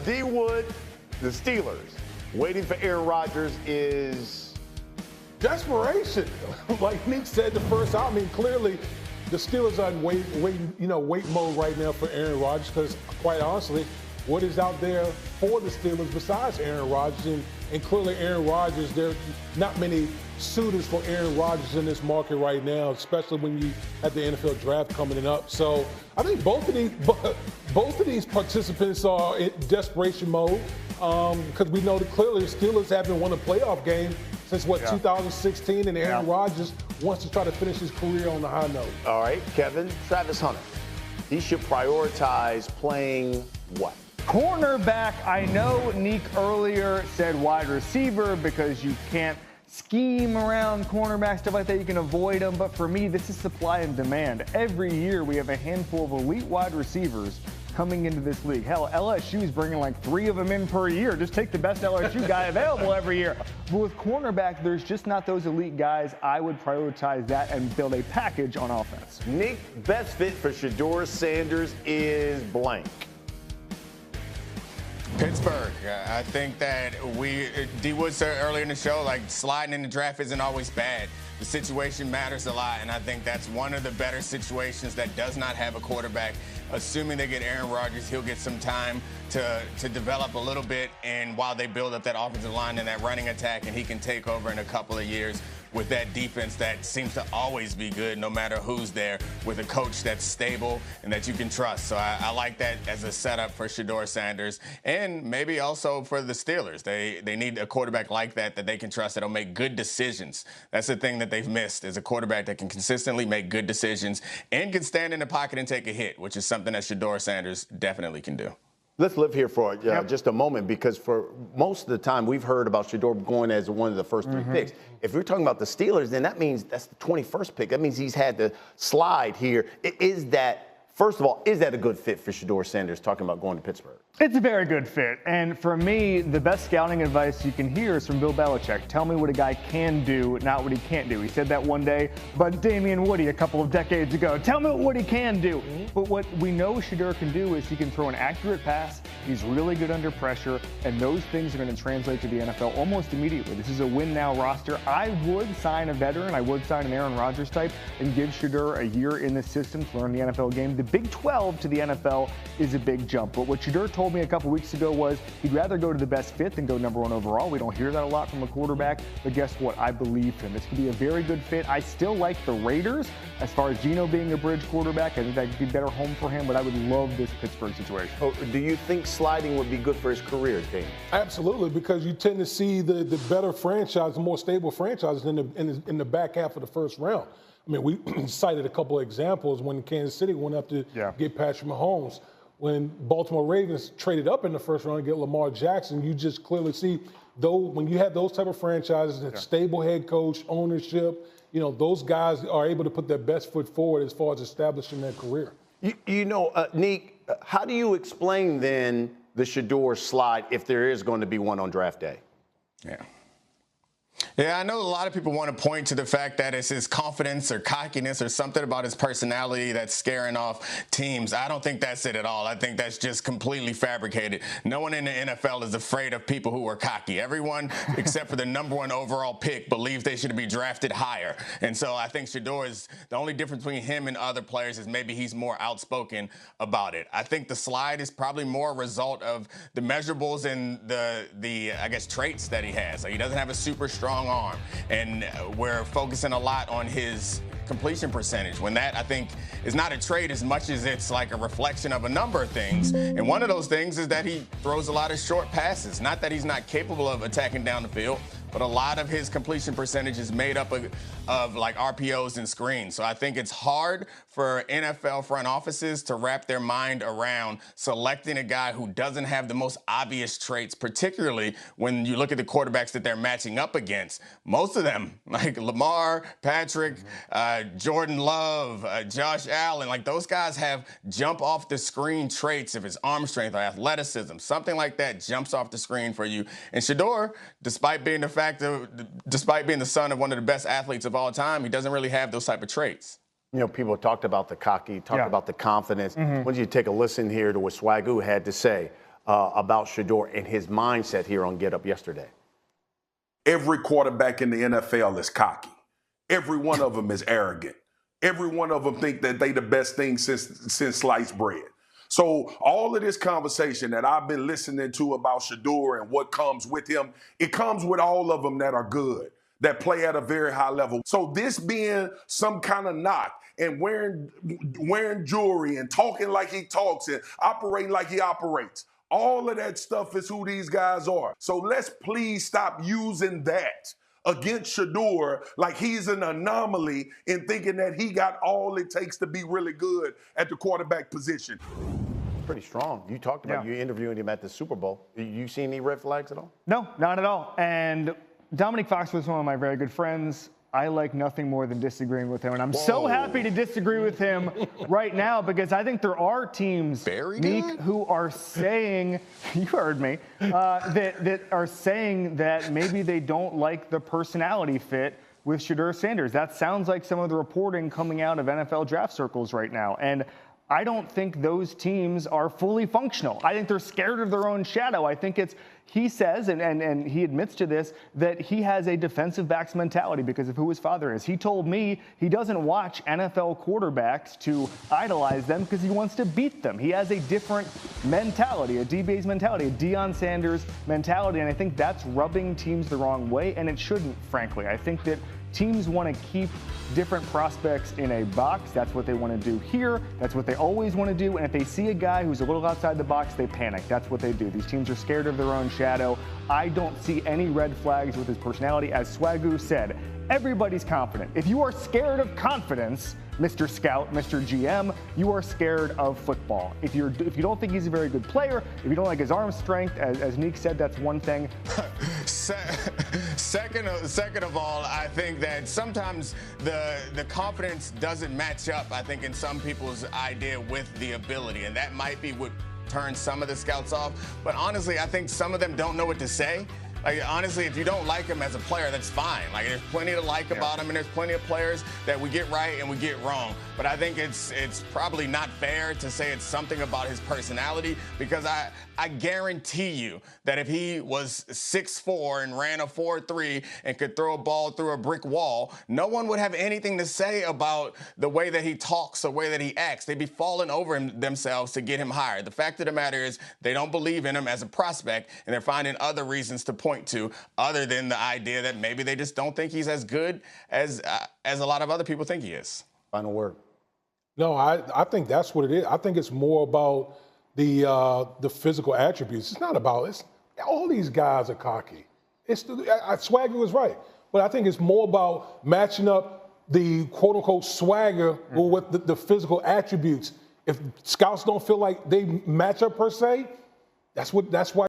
D. Wood, the Steelers, waiting for Aaron Rodgers is desperation. Like Nick said the first out, I mean, clearly the Steelers are in wait mode right now for Aaron Rodgers because, quite honestly, what is out there for the Steelers besides Aaron Rodgers? And clearly Aaron Rodgers, there are not many suitors for Aaron Rodgers in this market right now, especially when you have the NFL draft coming up. So I think both of these participants are in desperation mode because we know that clearly the Steelers haven't won a playoff game since, 2016, and Aaron Rodgers wants to try to finish his career on a high note. All right, Kevin, Travis Hunter. He should prioritize playing what? Cornerback. I know Neek earlier said wide receiver because you can't scheme around cornerback, stuff like that. You can avoid them. But for me, this is supply and demand. Every year we have a handful of elite wide receivers coming into this league. Hell, LSU is bringing like 3 of them in per year. Just take the best LSU guy available every year. But with cornerback, there's just not those elite guys. I would prioritize that and build a package on offense. Nick, best fit for Shedeur Sanders is blank. Pittsburgh. I think that D. Wood said earlier in the show, like sliding in the draft isn't always bad. The situation matters a lot, and I think that's one of the better situations that does not have a quarterback. Assuming they get Aaron Rodgers, he'll get some time to develop a little bit, and while they build up that offensive line and that running attack, and he can take over in a couple of years with that defense that seems to always be good no matter who's there, with a coach that's stable and that you can trust. So I like that as a setup for Shedeur Sanders, and maybe also for the Steelers. They need a quarterback like that they can trust, that'll make good decisions. That's the thing that they've missed, is a quarterback that can consistently make good decisions and can stand in the pocket and take a hit, which is something that Shedeur Sanders definitely can do. Let's live here for just a moment, because for most of the time we've heard about Shedeur going as one of the first 3 picks. If we're talking about the Steelers, then that means that's the 21st pick. That means he's had to slide here. First of all, is that a good fit for Shedeur Sanders, talking about going to Pittsburgh? It's a very good fit. And for me, the best scouting advice you can hear is from Bill Belichick. Tell me what a guy can do, not what he can't do. He said that one day about Damian Woody a couple of decades ago. Tell me what he can do. But what we know Shedeur can do is he can throw an accurate pass. He's really good under pressure. And those things are going to translate to the NFL almost immediately. This is a win-now roster. I would sign a veteran. I would sign an Aaron Rodgers type and give Shedeur a year in the system to learn the NFL game. The Big 12 to the NFL is a big jump. But what Shedeur told me a couple weeks ago was he'd rather go to the best fit than go number 1 overall. We don't hear that a lot from a quarterback, but guess what? I believe him. This could be a very good fit. I still like the Raiders as far as Geno being a bridge quarterback. I think that could be a better home for him, but I would love this Pittsburgh situation. Oh, do you think sliding would be good for his career, Dane? Absolutely, because you tend to see the better franchise, the more stable franchises in the back half of the first round. I mean, we cited a couple of examples when Kansas City went up to get Patrick Mahomes. When Baltimore Ravens traded up in the first round to get Lamar Jackson, you just clearly see, though, when you have those type of franchises, that stable head coach, ownership, those guys are able to put their best foot forward as far as establishing their career. Nick, how do you explain then the Shedeur slide if there is going to be one on draft day? Yeah, I know a lot of people want to point to the fact that it's his confidence or cockiness or something about his personality that's scaring off teams. I don't think that's it at all. I think that's just completely fabricated. No one in the NFL is afraid of people who are cocky. Everyone, except for the number 1 overall pick, believes they should be drafted higher. And so I think Shedeur is the only difference between him and other players is maybe he's more outspoken about it. I think the slide is probably more a result of the measurables and the I guess, traits that he has. Like, he doesn't have a super strong arm, and we're focusing a lot on his completion percentage, when that, I think, is not a trait as much as it's like a reflection of a number of things. And one of those things is that he throws a lot of short passes. Not that he's not capable of attacking down the field, but a lot of his completion percentage is made up of like RPOs and screens. So I think it's hard for NFL front offices to wrap their mind around selecting a guy who doesn't have the most obvious traits, particularly when you look at the quarterbacks that they're matching up against. Most of them, like Lamar, Patrick, Jordan Love, Josh Allen, like those guys have jump off the screen traits of his arm strength or athleticism. Something like that jumps off the screen for you. And Shedeur, despite being the son of one of the best athletes of all time, he doesn't really have those type of traits. People talked about the cocky, talked about the confidence. When you take a listen here to what Swagoo had to say, about Shedeur and his mindset here on Get Up yesterday. Every quarterback in the NFL is cocky. Every one of them is arrogant. Every one of them think that they the best thing since sliced bread. So all of this conversation that I've been listening to about Shedeur and what comes with him, it comes with all of them that are good, that play at a very high level. So this being some kind of knock and wearing jewelry and talking like he talks and operating like he operates, all of that stuff is who these guys are. So let's please stop using that against Shedeur like he's an anomaly in thinking that he got all it takes to be really good at the quarterback position. Pretty strong. You talked about you interviewing him at the Super Bowl. You see any red flags at all? No, not at all. And Dominique Foxworthy is one of my very good friends. I like nothing more than disagreeing with him. And I'm so happy to disagree with him right now because I think there are teams, Nick, who are saying, you heard me, that are saying that maybe they don't like the personality fit with Shedeur Sanders. That sounds like some of the reporting coming out of NFL draft circles right now. And I don't think those teams are fully functional. I think they're scared of their own shadow. I think he says, and he admits to this, that he has a defensive backs mentality because of who his father is. He told me he doesn't watch NFL quarterbacks to idolize them because he wants to beat them. He has a different mentality, a DBA's mentality, a Deion Sanders mentality, and I think that's rubbing teams the wrong way, and it shouldn't, frankly. I think that teams want to keep different prospects in a box. That's what they want to do here. That's what they always want to do. And if they see a guy who's a little outside the box, they panic. That's what they do. These teams are scared of their own shadow. I don't see any red flags with his personality. As Swagoo said, everybody's confident. If you are scared of confidence, Mr. Scout, Mr. GM, you are scared of football. If you don't think he's a very good player, if you don't like his arm strength, as Neek said, that's one thing. Second of all, I think that sometimes the confidence doesn't match up, I think, in some people's idea with the ability, and that might be what turns some of the scouts off. But honestly, I think some of them don't know what to say. Like, honestly, if you don't like him as a player, that's fine. Like, there's plenty to like about him, and there's plenty of players that we get right and we get wrong. But I think it's probably not fair to say it's something about his personality, because I guarantee you that if he was 6'4" and ran a 4.3 and could throw a ball through a brick wall, no one would have anything to say about the way that he talks, the way that he acts. They'd be falling over themselves to get him hired. The fact of the matter is they don't believe in him as a prospect, and they're finding other reasons to point to other than the idea that maybe they just don't think he's as good as a lot of other people think he is. Final word. No, I think that's what it is. I think it's more about the physical attributes. It's not about all these guys are cocky. Swagger was right, but I think it's more about matching up the quote unquote swagger with the physical attributes. If scouts don't feel like they match up per se, that's why.